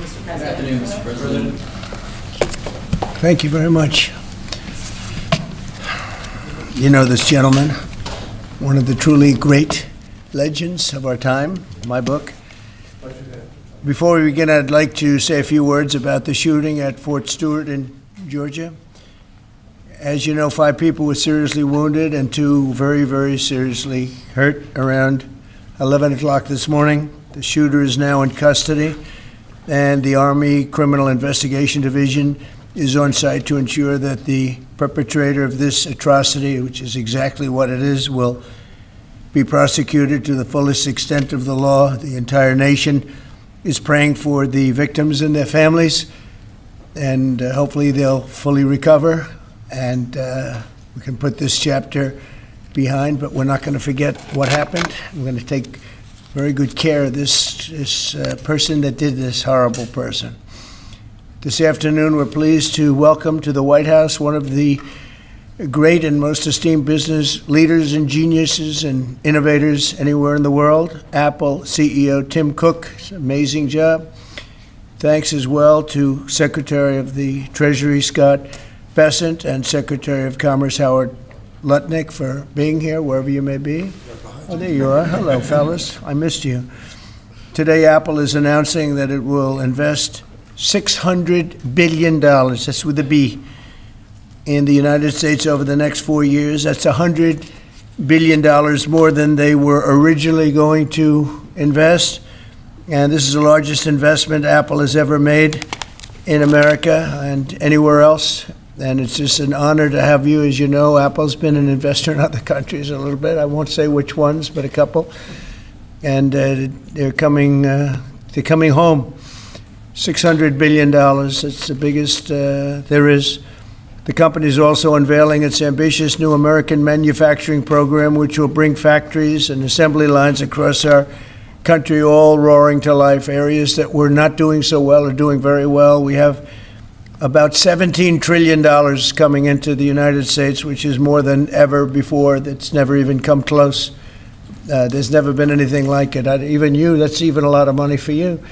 Mr. Good President. afternoon, Mr. President. Thank you very much. You know this gentleman, one of the truly great legends of our time, my book. Before we begin, I'd like to say a few words about the shooting at Fort Stewart in Georgia. As you know, 5 people were seriously wounded and 2 very, very seriously hurt around 11 o'clock this morning. The shooter is now in custody, and the Army Criminal Investigation Division is on site to ensure that the perpetrator of this atrocity, which is exactly what it is, will be prosecuted to the fullest extent of the law. The entire nation is praying for the victims and their families, and hopefully they'll fully recover, and we can put this chapter behind, but we're not going to forget what happened. We're going to take very good care of this person that did this, horrible person. This afternoon, we're pleased to welcome to the White House one of the great and most esteemed business leaders and geniuses and innovators anywhere in the world, Apple CEO Tim Cook. It's an amazing job. Thanks as well to Secretary of the Treasury Scott Bessent and Secretary of Commerce Howard Lutnick for being here, wherever you may be. Oh, there you are. Hello, fellas. I missed you. Today, Apple is announcing that it will invest $600 billion, that's with a B, in the United States over the next 4 years. That's $100 billion more than they were originally going to invest. And this is the largest investment Apple has ever made in America and anywhere else. And it's just an honor to have you. As you know, Apple's been an investor in other countries a little bit. I won't say which ones, but a couple. And they're coming home. $600 billion, it's the biggest there is. The company is also unveiling its ambitious new American manufacturing program, which will bring factories and assembly lines across our country all roaring to life. Areas that were not doing so well are doing very well. We have about $17 trillion coming into the United States, which is more than ever before. That's never even come close. There's never been anything like it. Even you, that's even a lot of money for you.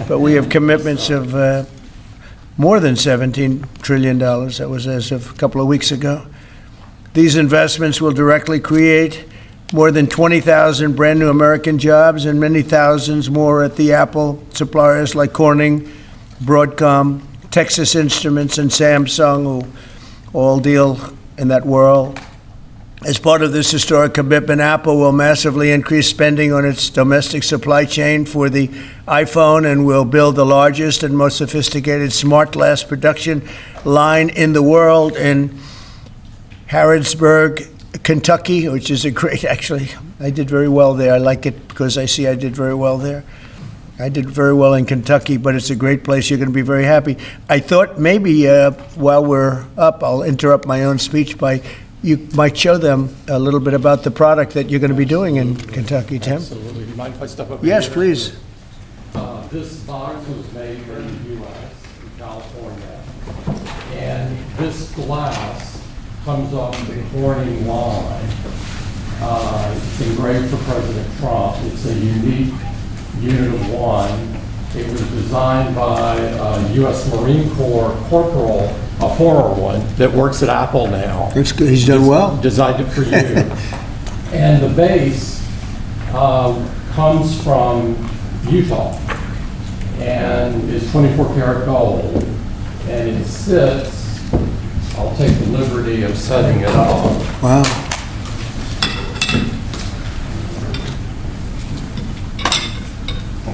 But we have commitments of more than $17 trillion. That was as of a couple of weeks ago. These investments will directly create more than 20,000 brand new American jobs and many thousands more at the Apple suppliers like Corning, Broadcom, Texas Instruments, and Samsung, who all deal in that world. As part of this historic commitment, Apple will massively increase spending on its domestic supply chain for the iPhone and will build the largest and most sophisticated smart glass production line in the world in Harrodsburg, Kentucky, which is a great, actually, I did very well there. I like it because I see I did very well there. I did very well in Kentucky, but it's a great place. You're going to be very happy. I thought maybe while we're up, I'll interrupt my own speech by you might show them a little bit about the product that you're going to be doing in Kentucky, Tim. Absolutely. Do you mind if I step up? Yes, here? please. This box was made here in the U.S., in California. And this glass comes off the Corning line. It's engraved for President Trump. It's a unique unit of 1. It was designed by a U.S. Marine Corps corporal, a former one, that works at Apple now. That's good. He's done well. Designed it for you. And the base comes from Utah and is 24 karat gold. And it sits, I'll take the liberty of setting it up. Wow.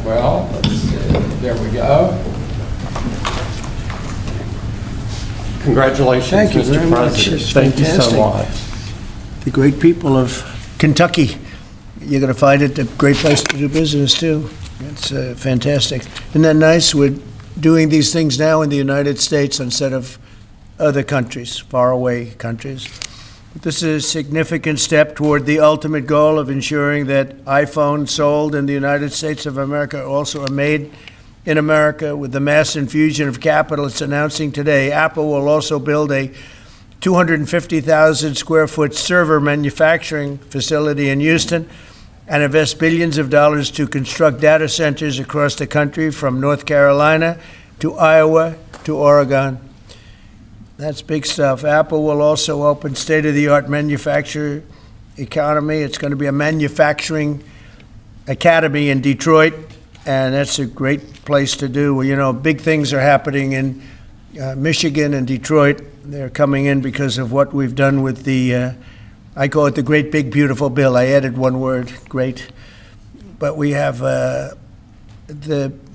Well, let's see. There we go. Congratulations, Thank you Mr. very much. President. It's Thank you so fantastic. much. The great people of Kentucky. You're going to find it a great place to do business, too. It's fantastic. Isn't that nice? We're doing these things now in the United States instead of other countries, faraway countries. But this is a significant step toward the ultimate goal of ensuring that iPhones sold in the United States of America also are made in America. With the mass infusion of capital it's announcing today, Apple will also build a 250,000 square foot server manufacturing facility in Houston and invest billions of dollars to construct data centers across the country from North Carolina to Iowa to Oregon. That's big stuff. Apple will also open state-of-the-art manufacturing economy. It's going to be a manufacturing academy in Detroit, and that's a great place to do. Well, you know, big things are happening in Michigan and Detroit. They're coming in because of what we've done with the, I call it the Great Big Beautiful Bill. I added one word, great. But we have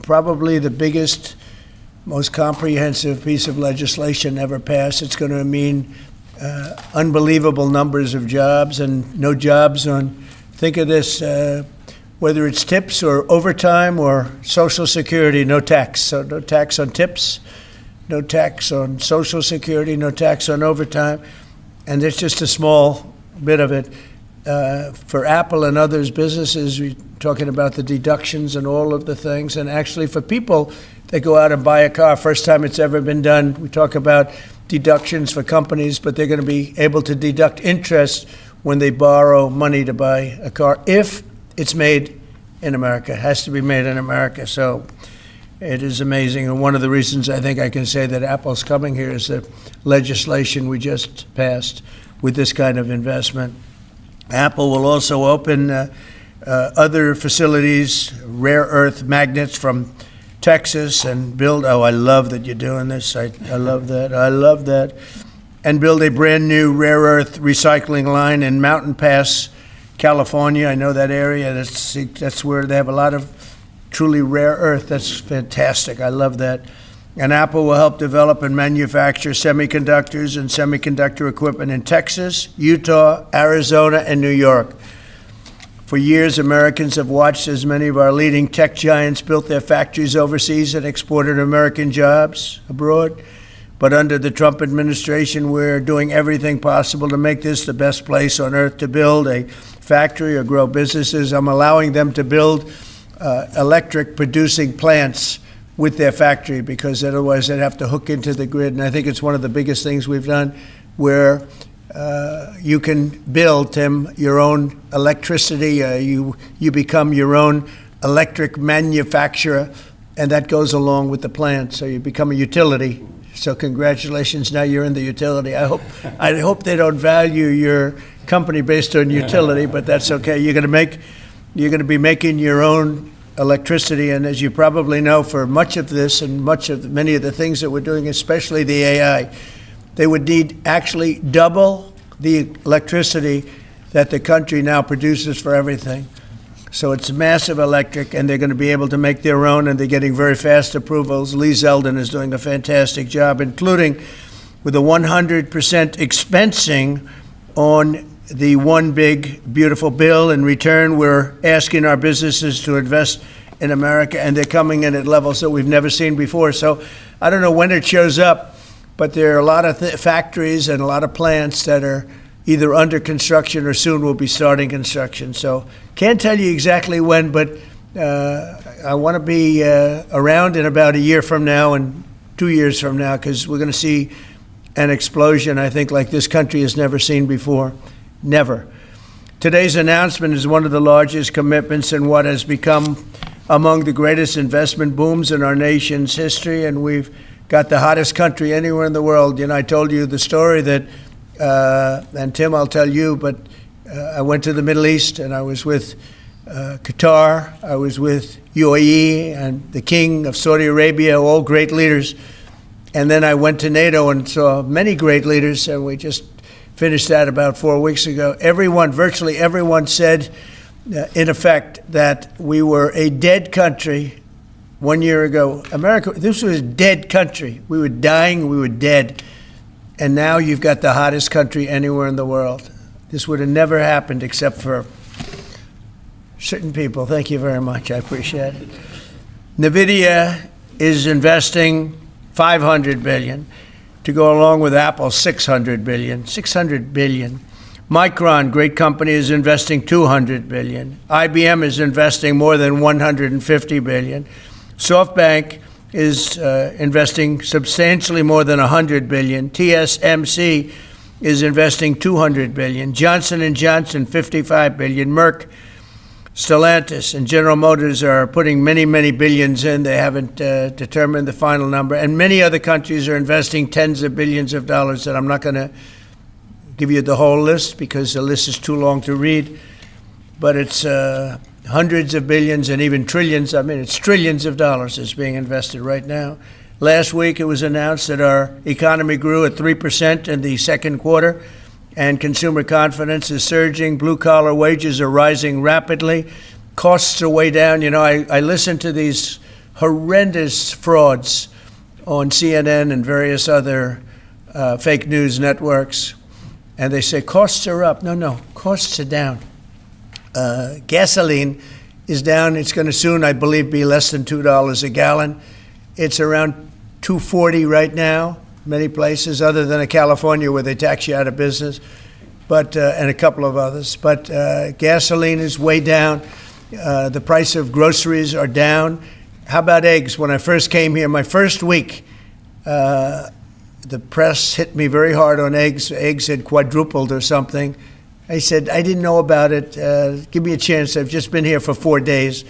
probably the biggest, most comprehensive piece of legislation ever passed. It's going to mean unbelievable numbers of jobs, and no jobs on, think of this, whether it's tips or overtime or Social Security, no tax. So no tax on tips, no tax on Social Security, no tax on overtime. And it's just a small bit of it. For Apple and others businesses, we're talking about the deductions and all of the things. And actually for people that go out and buy a car, first time it's ever been done, we talk about deductions for companies, but they're going to be able to deduct interest when they borrow money to buy a car if it's made in America. It has to be made in America. So it is amazing. And one of the reasons I think I can say that Apple's coming here is the legislation we just passed with this kind of investment. Apple will also open other facilities, rare earth magnets from Texas, and build, oh, I love that you're doing this. I love that. I love that. And build a brand new rare earth recycling line in Mountain Pass, California. I know that area. That's where they have a lot of truly rare earth. That's fantastic. I love that. And Apple will help develop and manufacture semiconductors and semiconductor equipment in Texas, Utah, Arizona, and New York. For years, Americans have watched as many of our leading tech giants built their factories overseas and exported American jobs abroad. But under the Trump administration, we're doing everything possible to make this the best place on earth to build a factory or grow businesses. I'm allowing them to build electric producing plants with their factory, because otherwise they'd have to hook into the grid. And I think it's one of the biggest things we've done, where you can build, Tim, your own electricity. You become your own electric manufacturer, and that goes along with the plant. So you become a utility. So congratulations, now you're in the utility. I hope they don't value your company based on utility, but that's okay. You're going to be making your own electricity, and as you probably know, for much of this and many of the things that we're doing, especially the AI, they would need actually double the electricity that the country now produces for everything. So it's massive electric, and they're going to be able to make their own, and they're getting very fast approvals. Lee Zeldin is doing a fantastic job, including with a 100% expensing on the one big, beautiful bill. In return, we're asking our businesses to invest in America, and they're coming in at levels that we've never seen before. So I don't know when it shows up, but there are a lot of factories and a lot of plants that are either under construction or soon will be starting construction. So can't tell you exactly when, but I want to be around in about a year from now and 2 years from now, because we're going to see an explosion, I think, like this country has never seen before. Never. Today's announcement is one of the largest commitments in what has become among the greatest investment booms in our nation's history, and we've got the hottest country anywhere in the world. You know, I told you the story that, and Tim, I'll tell you, but I went to the Middle East, and I was with Qatar, I was with UAE, and the King of Saudi Arabia, all great leaders. And then I went to NATO and saw many great leaders, and we just finished that about 4 weeks ago. Virtually everyone said, in effect, that we were a dead country 1 year ago. America, this was a dead country. We were dying, we were dead. And now you've got the hottest country anywhere in the world. This would have never happened except for certain people. Thank you very much. I appreciate it. NVIDIA is investing $500 billion to go along with Apple, $600 billion. $600 billion. Micron, great company, is investing $200 billion. IBM is investing more than $150 billion. SoftBank is investing substantially more than $100 billion. TSMC is investing $200 billion. Johnson & Johnson, $55 billion. Merck, Stellantis and General Motors are putting many, many billions in. They haven't determined the final number. And many other countries are investing tens of billions of dollars, and I'm not going to give you the whole list because the list is too long to read. But it's hundreds of billions and even trillions. I mean, it's trillions of dollars is being invested right now. Last week, it was announced that our economy grew at 3% in the second quarter, and consumer confidence is surging. Blue-collar wages are rising rapidly. Costs are way down. You know, I listen to these horrendous frauds on CNN and various other fake news networks, and they say costs are up. No, costs are down. Gasoline is down. It's going to soon, I believe, be less than $2 a gallon. It's around $2.40 right now. Many places, other than California, where they tax you out of business, but and a couple of others. But gasoline is way down. The price of groceries are down. How about eggs? When I first came here, my first week, the press hit me very hard on eggs. Eggs had quadrupled or something. I said, I didn't know about it. Give me a chance. I've just been here for 4 days.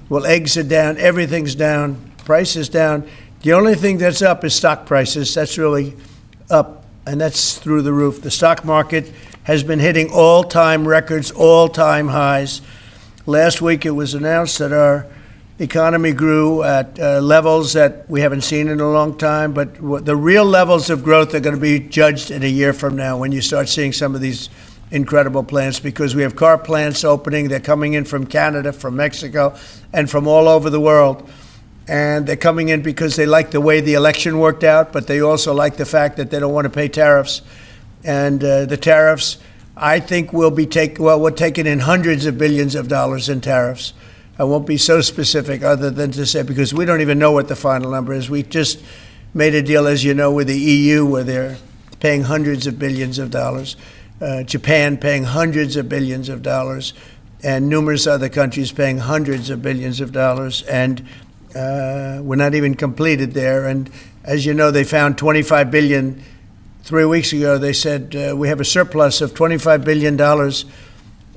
Well, eggs are down. Everything's down. Price is down. The only thing that's up is stock prices. That's really up, and that's through the roof. The stock market has been hitting all-time records, all-time highs. Last week it was announced that our economy grew at levels that we haven't seen in a long time, but the real levels of growth are going to be judged in a year from now when you start seeing some of these incredible plants, because we have car plants opening. They're coming in from Canada, from Mexico, and from all over the world. And they're coming in because they like the way the election worked out, but they also like the fact that they don't want to pay tariffs. And the tariffs, I think, we're taking in hundreds of billions of dollars in tariffs. I won't be so specific other than to say, because we don't even know what the final number is. We just made a deal, as you know, with the EU, where they're paying hundreds of billions of dollars. Japan paying hundreds of billions of dollars, and numerous other countries paying hundreds of billions of dollars. And we're not even completed there. And as you know, they found $25 billion 3 weeks ago. They said, we have a surplus of $25 billion.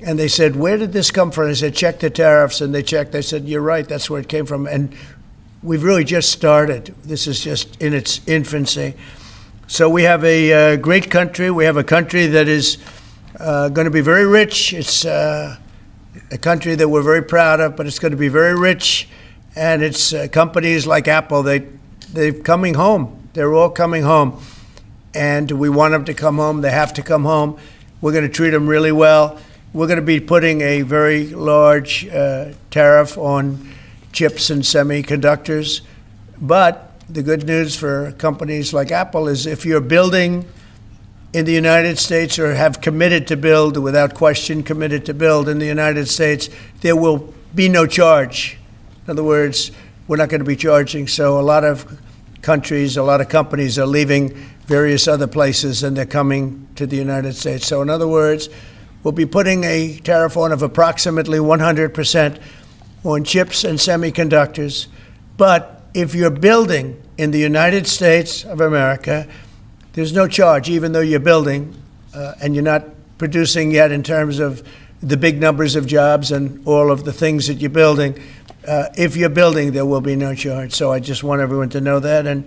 And they said, where did this come from? I said, check the tariffs. And they checked. They said, you're right, that's where it came from. And we've really just started. This is just in its infancy. So we have a great country. We have a country that is going to be very rich. It's a country that we're very proud of, but it's going to be very rich. And it's companies like Apple, they're coming home. They're all coming home. And we want them to come home. They have to come home. We're going to treat them really well. We're going to be putting a very large tariff on chips and semiconductors. But the good news for companies like Apple is if you're building in the United States or have committed to build, without question committed to build in the United States, there will be no charge. In other words, we're not going to be charging. So a lot of countries, a lot of companies are leaving various other places and they're coming to the United States. So in other words, we'll be putting a tariff on of approximately 100% on chips and semiconductors. But if you're building in the United States of America, there's no charge, even though you're building and you're not producing yet in terms of the big numbers of jobs and all of the things that you're building. If you're building, there will be no charge. So I just want everyone to know that. And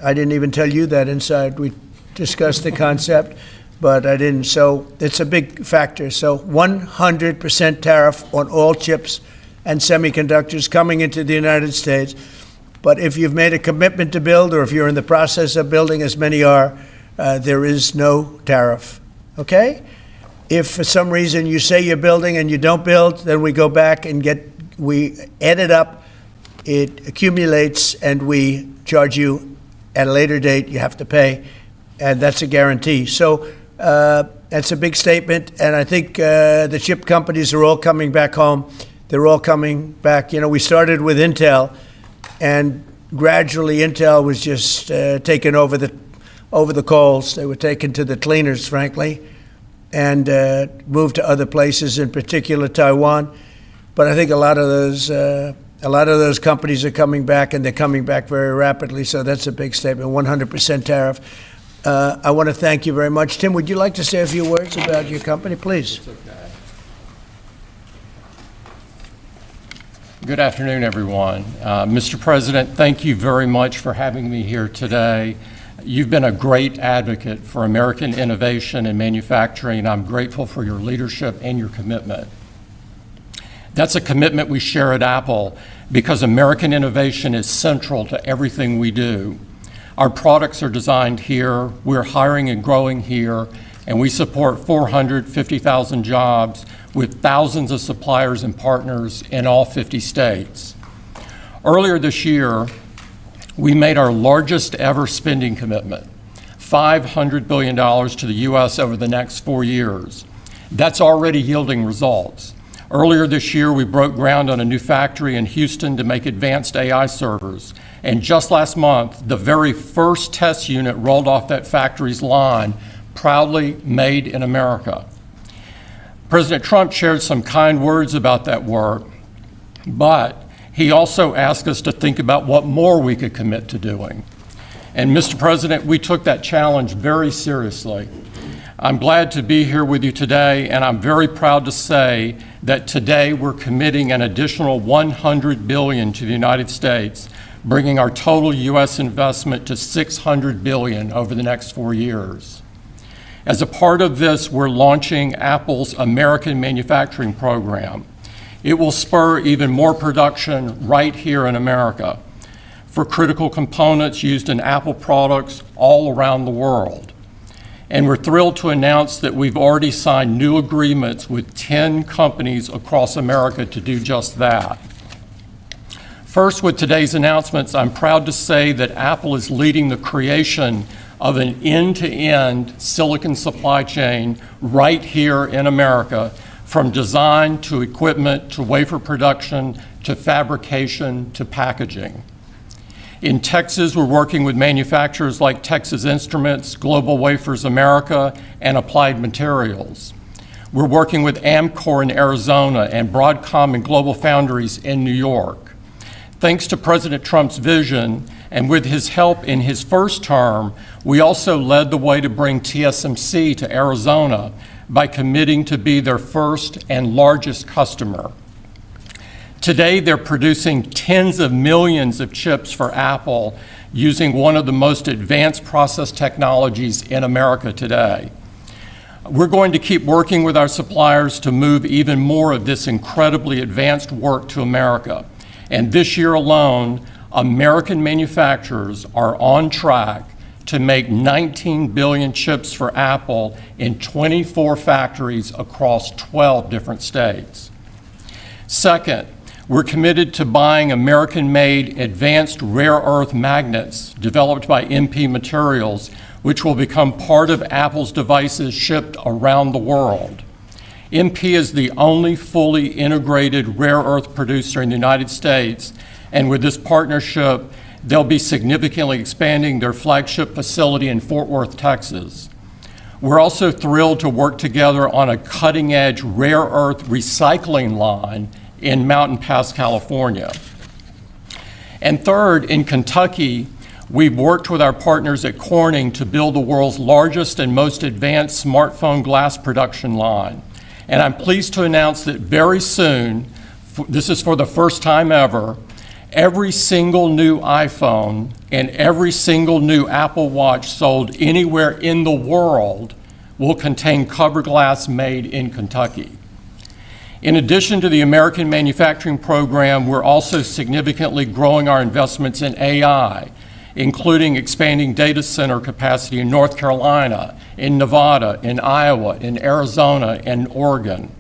I didn't even tell you that inside. We discussed the concept, but I didn't. So it's a big factor. So 100% tariff on all chips and semiconductors coming into the United States. But if you've made a commitment to build, or if you're in the process of building, as many are, there is no tariff. Okay? If for some reason you say you're building and you don't build, then we go back and we add it up, it accumulates, and we charge you at a later date. You have to pay, and that's a guarantee. So that's a big statement, and I think the chip companies are all coming back home. They're all coming back. You know, we started with Intel, and gradually Intel was just taken over the coals. They were taken to the cleaners, frankly, and moved to other places, in particular Taiwan. But I think a lot of those companies are coming back, and they're coming back very rapidly. So that's a big statement. 100% tariff. I want to thank you very much, Tim. Would you like to say a few words about your company, please? It's okay. Good afternoon, everyone. Mr. President, thank you very much for having me here today. You've been a great advocate for American innovation and manufacturing, and I'm grateful for your leadership and your commitment. That's a commitment we share at Apple because American innovation is central to everything we do. Our products are designed here, we're hiring and growing here, and we support 450,000 jobs with thousands of suppliers and partners in all 50 states. Earlier this year, we made our largest ever spending commitment, $500 billion to the U.S. over the next 4 years. That's already yielding results. Earlier this year, we broke ground on a new factory in Houston to make advanced AI servers. And just last month, the very first test unit rolled off that factory's line, proudly made in America. President Trump shared some kind words about that work, but he also asked us to think about what more we could commit to doing. And Mr. President, we took that challenge very seriously. I'm glad to be here with you today, and I'm very proud to say that today we're committing an additional $100 billion to the United States, bringing our total U.S. investment to $600 billion over the next 4 years. As a part of this, we're launching Apple's American Manufacturing Program. It will spur even more production right here in America for critical components used in Apple products all around the world. And we're thrilled to announce that we've already signed new agreements with 10 companies across America to do just that. First, with today's announcements, I'm proud to say that Apple is leading the creation of an end-to-end silicon supply chain right here in America, from design to equipment to wafer production to fabrication to packaging. In Texas, we're working with manufacturers like Texas Instruments, Global Wafers America, and Applied Materials. We're working with Amcor in Arizona and Broadcom and Global Foundries in New York. Thanks to President Trump's vision, and with his help in his first term, we also led the way to bring TSMC to Arizona by committing to be their first and largest customer. Today, they're producing tens of millions of chips for Apple using one of the most advanced process technologies in America today. We're going to keep working with our suppliers to move even more of this incredibly advanced work to America. And this year alone, American manufacturers are on track to make 19 billion chips for Apple in 24 factories across 12 different states. Second, we're committed to buying American-made advanced rare earth magnets developed by MP Materials, which will become part of Apple's devices shipped around the world. MP is the only fully integrated rare earth producer in the United States, and with this partnership, they'll be significantly expanding their flagship facility in Fort Worth, Texas. We're also thrilled to work together on a cutting-edge rare earth recycling line in Mountain Pass, California. And third, in Kentucky, we've worked with our partners at Corning to build the world's largest and most advanced smartphone glass production line. And I'm pleased to announce that very soon, this is for the first time ever, every single new iPhone and every single new Apple Watch sold anywhere in the world will contain cover glass made in Kentucky. In addition to the American Manufacturing Program, we're also significantly growing our investments in AI, including expanding data center capacity in North Carolina, in Nevada, in Iowa, in Arizona, and Oregon.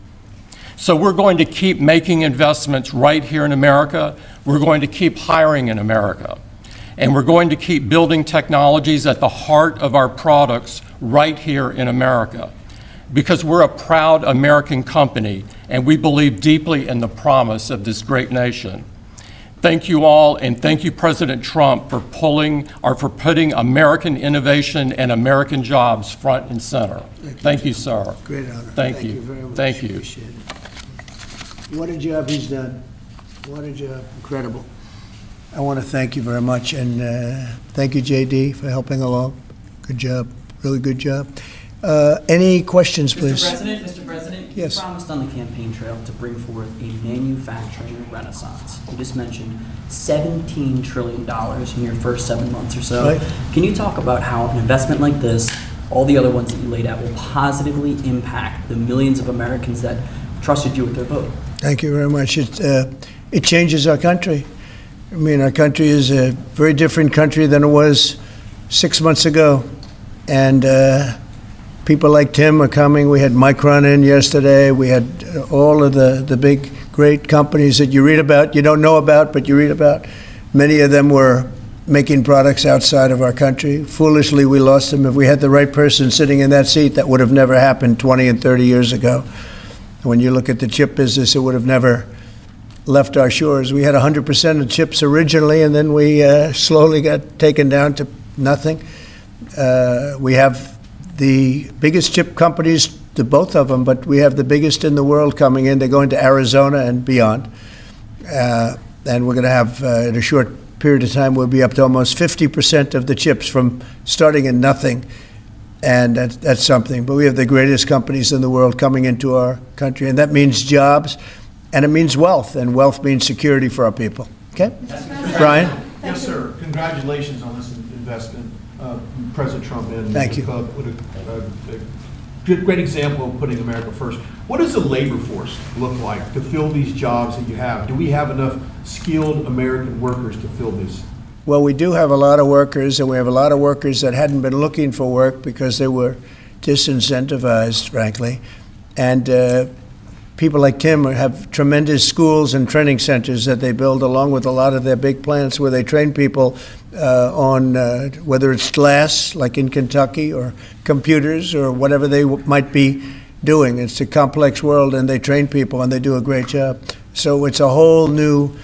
So we're going to keep making investments right here in America. We're going to keep hiring in America. And we're going to keep building technologies at the heart of our products right here in America. Because we're a proud American company, and we believe deeply in the promise of this great nation. Thank you all, and thank you, President Trump, for putting American innovation and American jobs front and center. Thank you, sir. Great honor. Thank you. Very much. Thank you. Appreciate it. What a job he's done. What a job. Incredible. I want to thank you very much, and thank you, JD, for helping along. Good job. Really good job. Any questions, please? Mr. President, Yes. you promised on the campaign trail to bring forth a manufacturing renaissance. You just mentioned $17 trillion in your first 7 months or so. Right. Can you talk about how an investment like this, all the other ones that you laid out, will positively impact the millions of Americans that trusted you with their vote? Thank you very much. It changes our country. I mean, our country is a very different country than it was 6 months ago. And people like Tim are coming. We had Micron in yesterday. We had all of the big, great companies that you read about, you don't know about, but you read about. Many of them were making products outside of our country. Foolishly, we lost them. If we had the right person sitting in that seat, that would have never happened 20 and 30 years ago. When you look at the chip business, it would have never left our shores. We had 100% of chips originally, and then we slowly got taken down to nothing. We have the biggest chip companies, the both of them, but we have the biggest in the world coming in. They're going to Arizona and beyond. And we're going to have, in a short period of time, we'll be up to almost 50% of the chips from starting in nothing. And that's something. But we have the greatest companies in the world coming into our country. And that means jobs, and it means wealth. And wealth means security for our people. Okay? Brian? Yes, sir. Congratulations on this investment, President Trump. And Thank you. What a great example of putting America first. What does the labor force look like to fill these jobs that you have? Do we have enough skilled American workers to fill this? Well, we do have a lot of workers, and we have a lot of workers that hadn't been looking for work because they were disincentivized, frankly. And people like Tim have tremendous schools and training centers that they build along with a lot of their big plants where they train people on whether it's glass, like in Kentucky, or computers, or whatever they might be doing. It's a complex world, and they train people, and they do a great job. So it's a whole new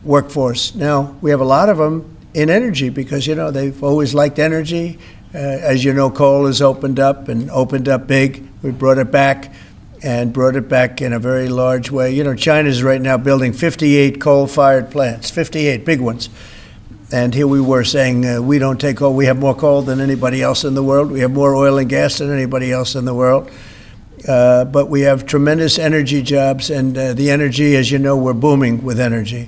workforce. Now, we have a lot of them in energy because, you know, they've always liked energy. As you know, coal has opened up big. We brought it back and brought it back in a very large way. You know, China's right now building 58 coal-fired plants, 58 big ones. And here we were saying we don't take coal. We have more coal than anybody else in the world. We have more oil and gas than anybody else in the world. But we have tremendous energy jobs, and the energy, as you know, we're booming with energy.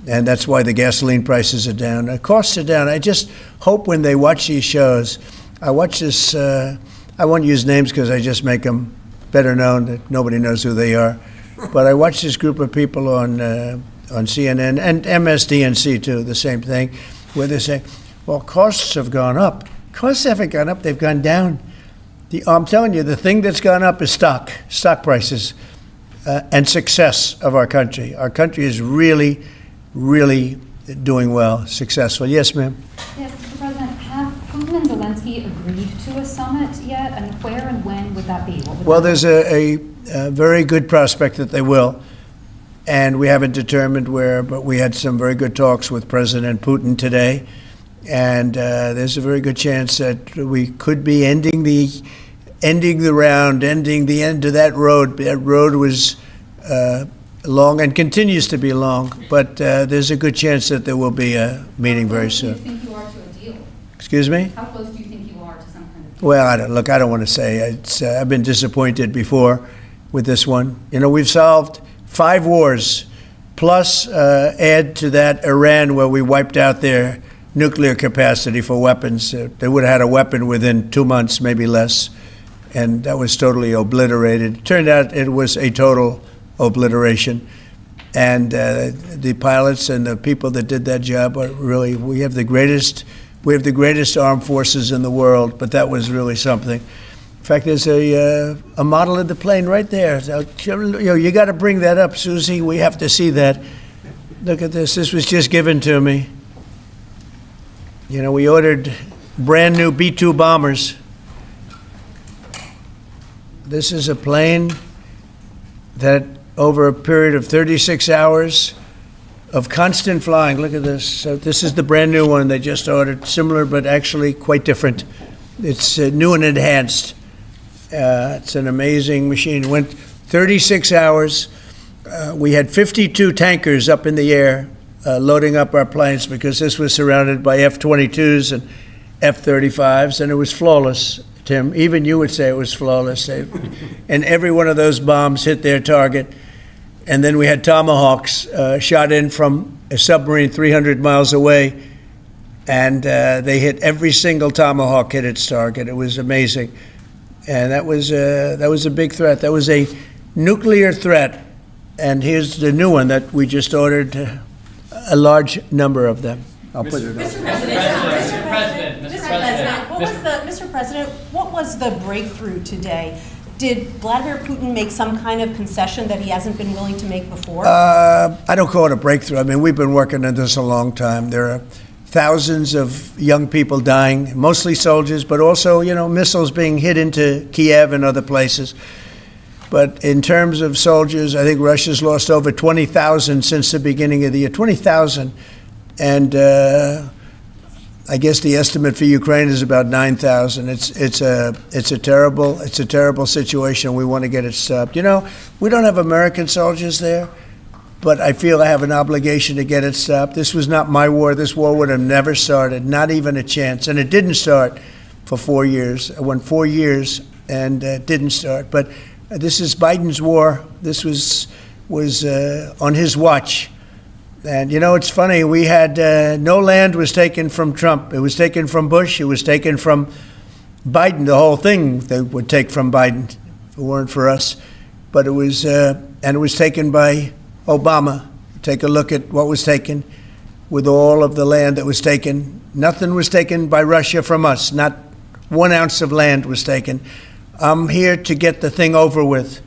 And that's why the gasoline prices are down. The costs are down. I just hope when they watch these shows, I watch this, I won't use names because I just make them better known, that nobody knows who they are. But I watch this group of people on CNN and MSDNC too, the same thing, where they say, well, costs have gone up. Costs haven't gone up, they've gone down. I'm telling you, the thing that's gone up is stock prices, and success of our country. Our country is really, really doing well, successful. Yes, ma'am? Yes, Mr. President, have Putin and Zelensky agreed to a summit yet? And where and when would that be? Well, there's a very good prospect that they will. And we haven't determined where, but we had some very good talks with President Putin today. And there's a very good chance that we could be ending the end of that road. That road was long and continues to be long, but there's a good chance that there will be a meeting very soon. How close do you think you are to a deal? Excuse me? How close do you think you are to some kind of deal? Well, I don't want to say. I've been disappointed before with this one. You know, we've solved 5 wars, plus add to that Iran, where we wiped out their nuclear capacity for weapons. They would have had a weapon within 2 months, maybe less, and that was totally obliterated. It turned out it was a total obliteration, and the pilots and the people that did that job are really, we have the greatest armed forces in the world, but that was really something. In fact, there's a model of the plane right there. So, you got to bring that up, Susie. We have to see that. Look at this. This was just given to me. You know, we ordered brand new B-2 bombers. This is a plane that over a period of 36 hours of constant flying, look at this. So this is the brand new one they just ordered, similar but actually quite different. It's new and enhanced. It's an amazing machine. It went 36 hours. We had 52 tankers up in the air loading up our planes because this was surrounded by F-22s and F-35s, and it was flawless. Tim. Even you would say it was flawless. And every one of those bombs hit their target. And then we had Tomahawks shot in from a submarine 300 miles away, and they hit every single Tomahawk hit its target. It was amazing. And that was a big threat. That was a nuclear threat. And here's the new one that we just ordered, a large number of them. I'll put it up. Mr. President, what was the breakthrough today? Did Vladimir Putin make some kind of concession that he hasn't been willing to make before? I don't call it a breakthrough. I mean, we've been working on this a long time. There are thousands of young people dying, mostly soldiers, but also, missiles being hit into Kiev and other places. But in terms of soldiers, I think Russia's lost over 20,000 since the beginning of the year. 20,000. And I guess the estimate for Ukraine is about 9,000. It's a terrible situation. We want to get it stopped. We don't have American soldiers there, but I feel I have an obligation to get it stopped. This was not my war. This war would have never started, not even a chance. And it didn't start for 4 years. It went 4 years and didn't start. But this is Biden's war. This was on his watch. And, it's funny, we had no land was taken from Trump. It was taken from Bush. It was taken from Biden. The whole thing they would take from Biden if it weren't for us. But it was taken by Obama. Take a look at what was taken with all of the land that was taken. Nothing was taken by Russia from us. Not 1 ounce of land was taken. I'm here to get the thing over with.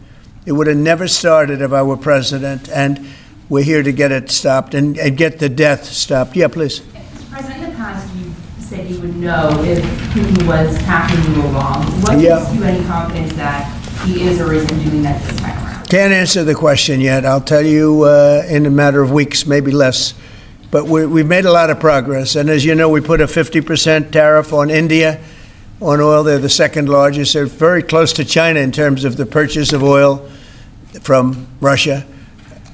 It would have never started if I were president. And we're here to get it stopped and get the death stopped. Yeah, please. Mr. President, in the past, you said you would know if Putin was tackling you wrong. What gives you any confidence that he is or isn't doing that this time around? Can't answer the question yet. I'll tell you in a matter of weeks, maybe less. But we've made a lot of progress. And as you know, we put a 50% tariff on India on oil. They're the second largest. They're very close to China in terms of the purchase of oil from Russia.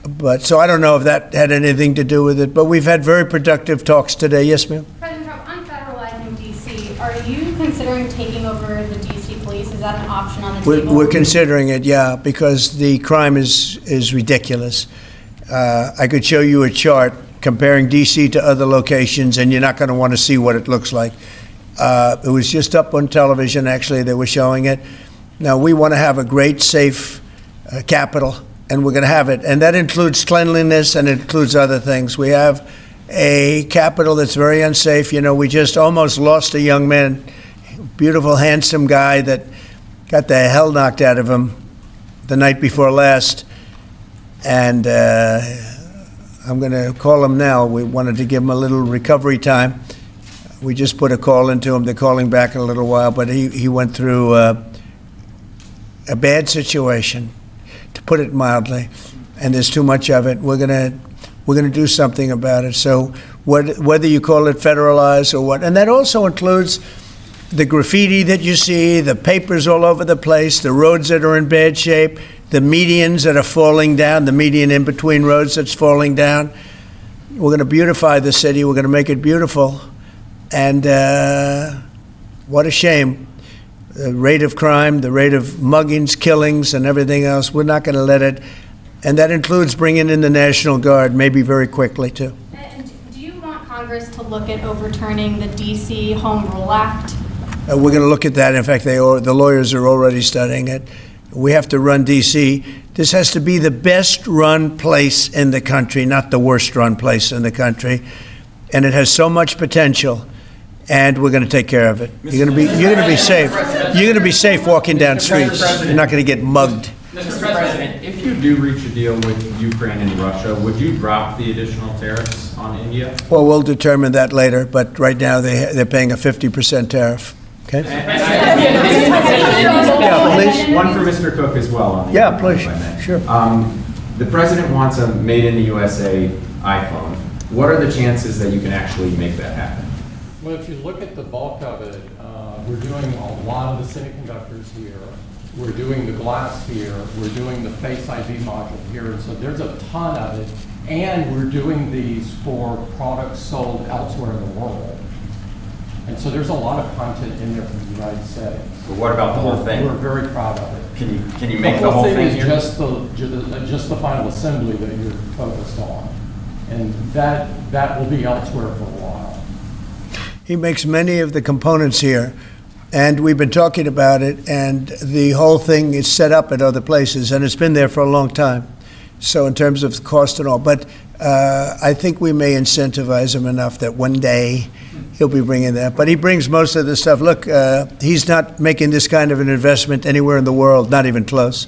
But so I don't know if that had anything to do with it, but we've had very productive talks today. Yes, ma'am? President Trump, on federalizing D.C., are you considering taking over the D.C. police? Is that an option on the table? We're considering it, yeah, because the crime is ridiculous. I could show you a chart comparing D.C. to other locations, and you're not going to want to see what it looks like. It was just up on television, actually, they were showing it. Now, we want to have a great, safe capital. And we're going to have it. And that includes cleanliness and it includes other things. We have a capital that's very unsafe. We just almost lost a young man, beautiful, handsome guy that got the hell knocked out of him the night before last. And I'm going to call him now. We wanted to give him a little recovery time. We just put a call into him. They're calling back in a little while. But he went through a bad situation, to put it mildly, and there's too much of it. We're gonna do something about it. So whether you call it federalized or what, and that also includes the graffiti that you see, the papers all over the place, the roads that are in bad shape, the medians that are falling down, the median in between roads that's falling down. We're gonna beautify the city. We're gonna make it beautiful. And what a shame. The rate of crime, the rate of muggings, killings, and everything else, we're not going to let it. And that includes bringing in the National Guard, maybe very quickly, too. And do you want Congress to look at overturning the D.C. Home Rule Act? We're going to look at that. In fact, the lawyers are already studying it. We have to run D.C. This has to be the best-run place in the country, not the worst-run place in the country. And it has so much potential. And we're going to take care of it. You're going to be safe. You're going to be safe walking down streets. You're not going to get mugged. Mr. President, if you do reach a deal with Ukraine and Russia, would you drop the additional tariffs on India? Well, we'll determine that later. But right now they're paying a 50% tariff. Okay. Yeah, please. One for Mr. Cook as well. On the yeah, please. Sure. The president wants a made in the USA iPhone. What are the chances that you can actually make that happen? Well, if you look at the bulk of it, we're doing a lot of the semiconductors here. We're doing the glass here. We're doing the Face ID module here. And so there's a ton of it. And we're doing these for products sold elsewhere in the world. And so there's a lot of content in there from the United States. But what about the whole thing? We're very proud of it. Can you make the whole thing is here? just the final assembly that you're focused on. And that will be elsewhere for a while. He makes many of the components here, and we've been talking about it, and the whole thing is set up at other places, and it's been there for a long time. So in terms of cost and all, but I think we may incentivize him enough that one day he'll be bringing that. But he brings most of the stuff. Look, he's not making this kind of an investment anywhere in the world, not even close.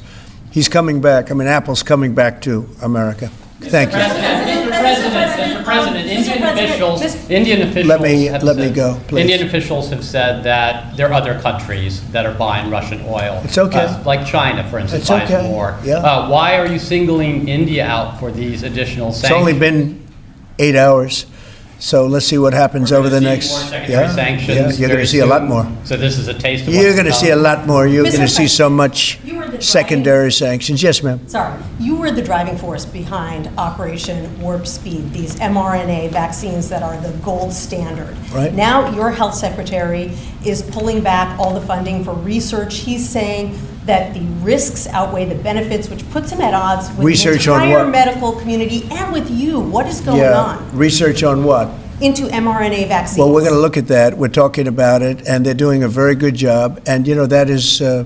He's coming back. I mean, Apple's coming back to America. Thank you. Mr. President, Indian officials Let me said- go, please. Indian officials have said that there are other countries that are buying Russian oil. It's okay. Like China, for instance, It's buys okay. more. Yeah. Why are you singling India out for these additional It's sanctions? only been 8 hours, so let's see what happens We're over the gonna see next. more secondary sanctions You're going very to see a lot soon. more. So this is a taste of You're what's going to to see a come. lot more. You're Mr. going to see so much You were the driving- secondary sanctions. Yes, ma'am. Sorry, you were the driving force behind Operation Warp Speed, these mRNA vaccines that are the gold standard. Right. Now, your health secretary is pulling back all the funding for research. He's saying that the risks outweigh the benefits, which puts him at odds with Research the on entire what? medical community and with you. What is going Yeah. on Research on what? into mRNA vaccines? Well, we're going to look at that. We're talking about it, and they're doing a very good job. And, you know, that is a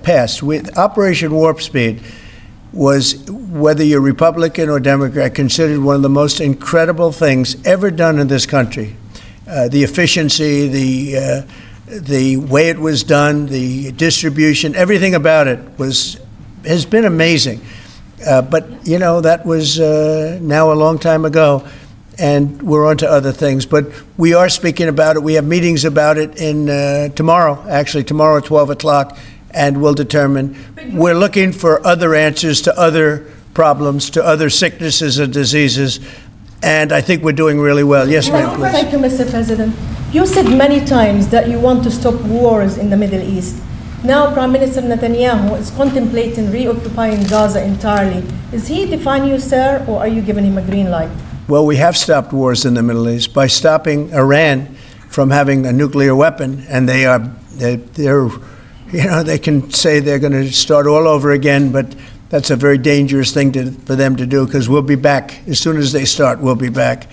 past. Operation Warp Speed was, whether you're Republican or Democrat, considered one of the most incredible things ever done in this country. The efficiency, the way it was done, the distribution, everything about it has been amazing. But, you know, that was now a long time ago, and we're on to other things. But we are speaking about it. We have meetings about it tomorrow at 12 o'clock, and we'll determine. We're looking for other answers to other problems, to other sicknesses and diseases, and I think we're doing really well. Yes, ma'am, please. Thank you, Mr. President. You said many times that you want to stop wars in the Middle East. Now, Prime Minister Netanyahu is contemplating reoccupying Gaza entirely. Is he defying you, sir, or are you giving him a green light? Well, we have stopped wars in the Middle East by stopping Iran from having a nuclear weapon, and they're you know, they can say they're going to start all over again, but that's a very dangerous thing for them to do, because we'll be back. As soon as they start, we'll be back.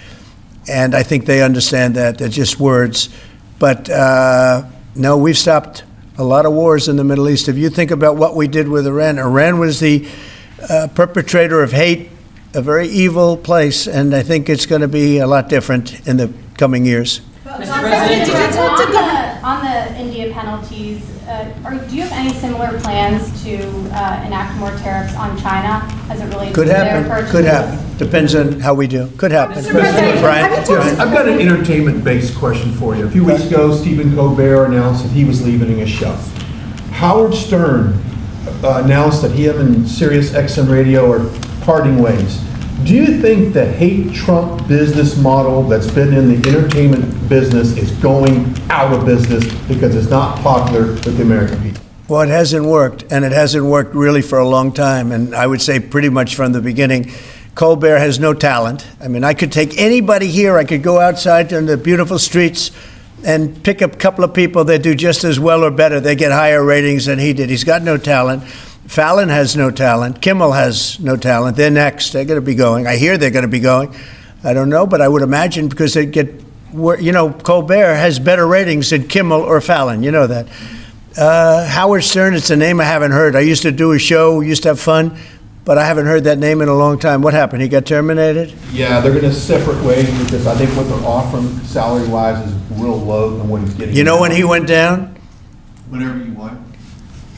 And I think they understand that. They're just words. But no, we've stopped a lot of wars in the Middle East. If you think about what we did with Iran, Iran was the perpetrator of hate, a very evil place, and I think it's going to be a lot different in the coming years. Mr. President, on the India penalties, do you have any similar plans to enact more tariffs on China as it relates Could to their happen. purchases? Could happen. Depends on how we do. Could happen. Mr. President, Brian? Yes, I've got an entertainment-based question for you. A few weeks ago, Stephen Colbert announced that he was leaving his show. Howard Stern announced that he and Sirius XM Radio are parting ways. Do you think the hate Trump business model that's been in the entertainment business is going out of business because it's not popular with the American people? Well, it hasn't worked, and it hasn't worked really for a long time, and I would say pretty much from the beginning. Colbert has no talent. I mean, I could take anybody here, I could go outside on the beautiful streets and pick up a couple of people that do just as well or better. They get higher ratings than he did. He's got no talent. Fallon has no talent. Kimmel has no talent. They're next. They're going to be going. I hear they're going to be going. I don't know, but I would imagine because they get, you know, Colbert has better ratings than Kimmel or Fallon. You know that. Howard Stern, it's a name I haven't heard. I used to do a show, used to have fun, but I haven't heard that name in a long time. What happened? He got terminated? Yeah, they're going to separate ways because I think what they're offering salary-wise is real low than what he's getting. You know when he went down? Whenever you want.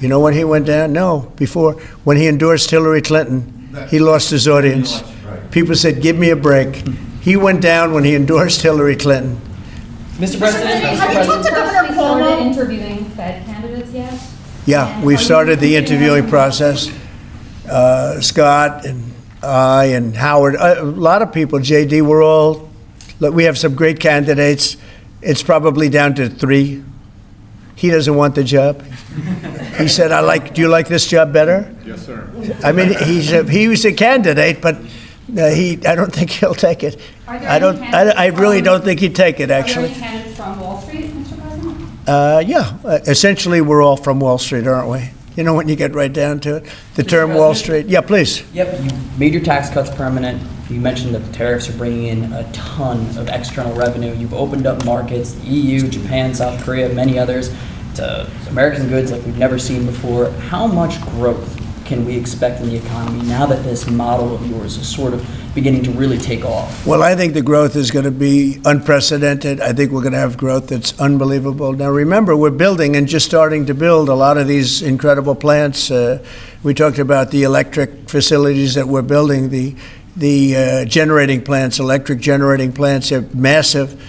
You know when he went down? No, before. When he endorsed Hillary Clinton, he lost his audience. People said, give me a break. He went down when he endorsed Hillary Clinton. Mr. President, have you talked to Governor Cuomo? Started interviewing Fed candidates yet? Yeah, we've started the interviewing process. Scott and I and Howard, a lot of people, JD, we have some great candidates. It's probably down to 3. He doesn't want the job. He said, do you like this job better? Yes, sir. I mean, he was a candidate, but I don't think he'll take it. I really don't think he'd take it, actually. Are there any candidates from Wall Street Essentially, we're all from Wall Street, aren't we? You know, when you get right down to it, the term Wall Street. Yeah, please. Yep, you made your tax cuts permanent. You mentioned that the tariffs are bringing in a ton of external revenue. You've opened up markets, the EU, Japan, South Korea, many others, to American goods like we've never seen before. How much growth can we expect in the economy now that this model of yours is sort of beginning to really take off? Well, I think the growth is going to be unprecedented. I think we're going to have growth that's unbelievable. Now, remember, we're building and just starting to build a lot of these incredible plants. We talked about the electric facilities that we're building, the generating plants, electric generating plants. Are massive,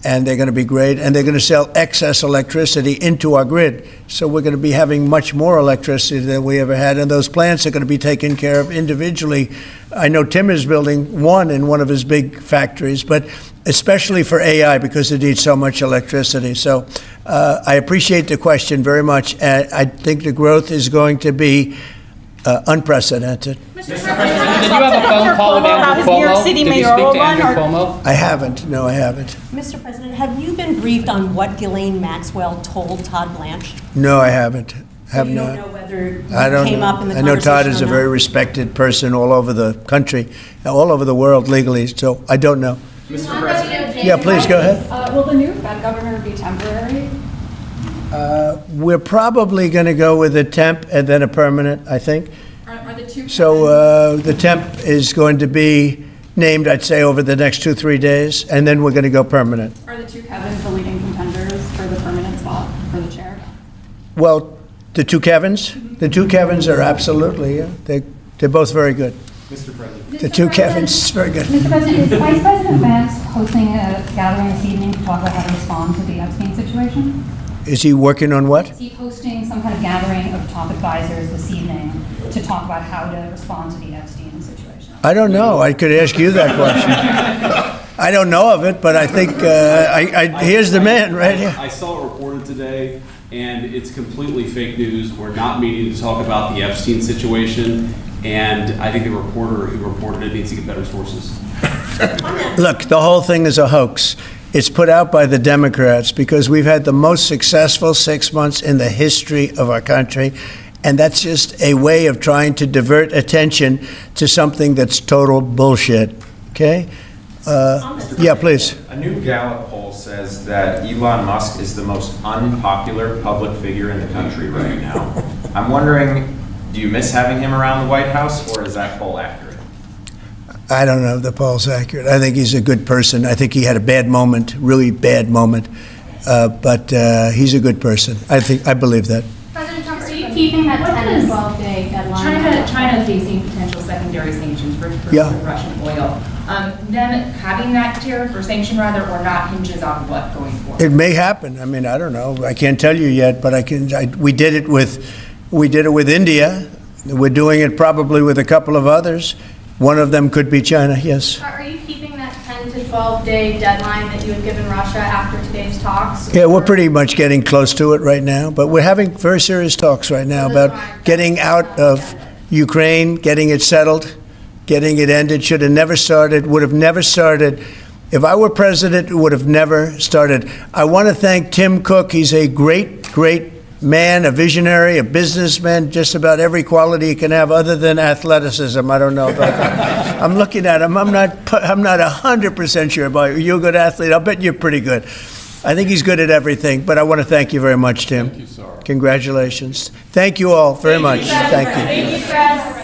and they're going to be great, and they're going to sell excess electricity into our grid. So we're going to be having much more electricity than we ever had, and those plants are going to be taken care of individually. I know Tim is building one in one of his big factories, but especially for AI because it needs so much electricity. So I appreciate the question very much, and I think the growth is going to be unprecedented. Did you have a phone call with Andrew Cuomo? Did you speak to Andrew Cuomo? I haven't. No, I haven't. Mr. President, have you been briefed on what Ghislaine Maxwell told Todd Blanche? No, I haven't. So you don't know whether I don't came know. up in the I know Todd conversation is or a very not? respected person all over the country, all over the world legally, so I don't know. Mr. President. Yeah, please, go ahead. Will the new Fed governor be temporary? We're probably going to go with a temp and then a permanent, I think. Are the two So the temp is going to be named, I'd say, over the next 2-3 days, and then we're going to go permanent. Are the two Kevins the leading contenders for the permanent spot for the chair? Well, the two Kevins? The two Kevins are absolutely, yeah, they're both very good. Mr. President. The two Kevins, very good. Mr. President, is Vice President Vance hosting a gathering this evening to talk about how to respond to the Epstein situation? Is he working on what? Is he hosting some kind of gathering of top advisors this evening to talk about how to respond to the Epstein situation? I don't know. I could ask you that question. I don't know of it, but I think, here's the man right here. I saw it reported today, and it's completely fake news. We're not meeting to talk about the Epstein situation, and I think the reporter who reported it needs to get better sources. Look, the whole thing is a hoax. It's put out by the Democrats because we've had the most successful 6 months in the history of our country, and that's just a way of trying to divert attention to something that's total bullshit, okay? Yeah, please. A new Gallup poll says that Elon Musk is the most unpopular public figure in the country right now. I'm wondering, do you miss having him around the White House, or is that poll accurate? I don't know if the poll's accurate. I think he's a good person. I think he had a bad moment, really bad moment, but he's a good person. I believe that. President Trump, are you keeping that 10 to 12 day deadline? China facing potential secondary sanctions for Yeah. Russian oil. Them having that tariff or sanction rather or not hinges on what going forward? It may happen. I mean, I don't know. I can't tell you yet, but we did it with India. We're doing it probably with a couple of others. One of them could be China, yes. Are you keeping that 10 to 12 day deadline that you had given Russia after today's talks? Yeah, we're pretty much getting close to it right now, but we're having very serious talks right now about getting out of Ukraine, getting it settled, getting it ended. Should have never started, would have never started. If I were president, it would have never started. I want to thank Tim Cook. He's a great, great man, a visionary, a businessman, just about every quality he can have other than athleticism. I don't know about that. I'm looking at him. I'm not 100% sure about you. You're a good athlete. I'll bet you're pretty good. I think he's good at everything, but I want to thank you very much, Tim. Thank you, sir. Congratulations. Thank you all very much. Thank you. Thank you, Chris.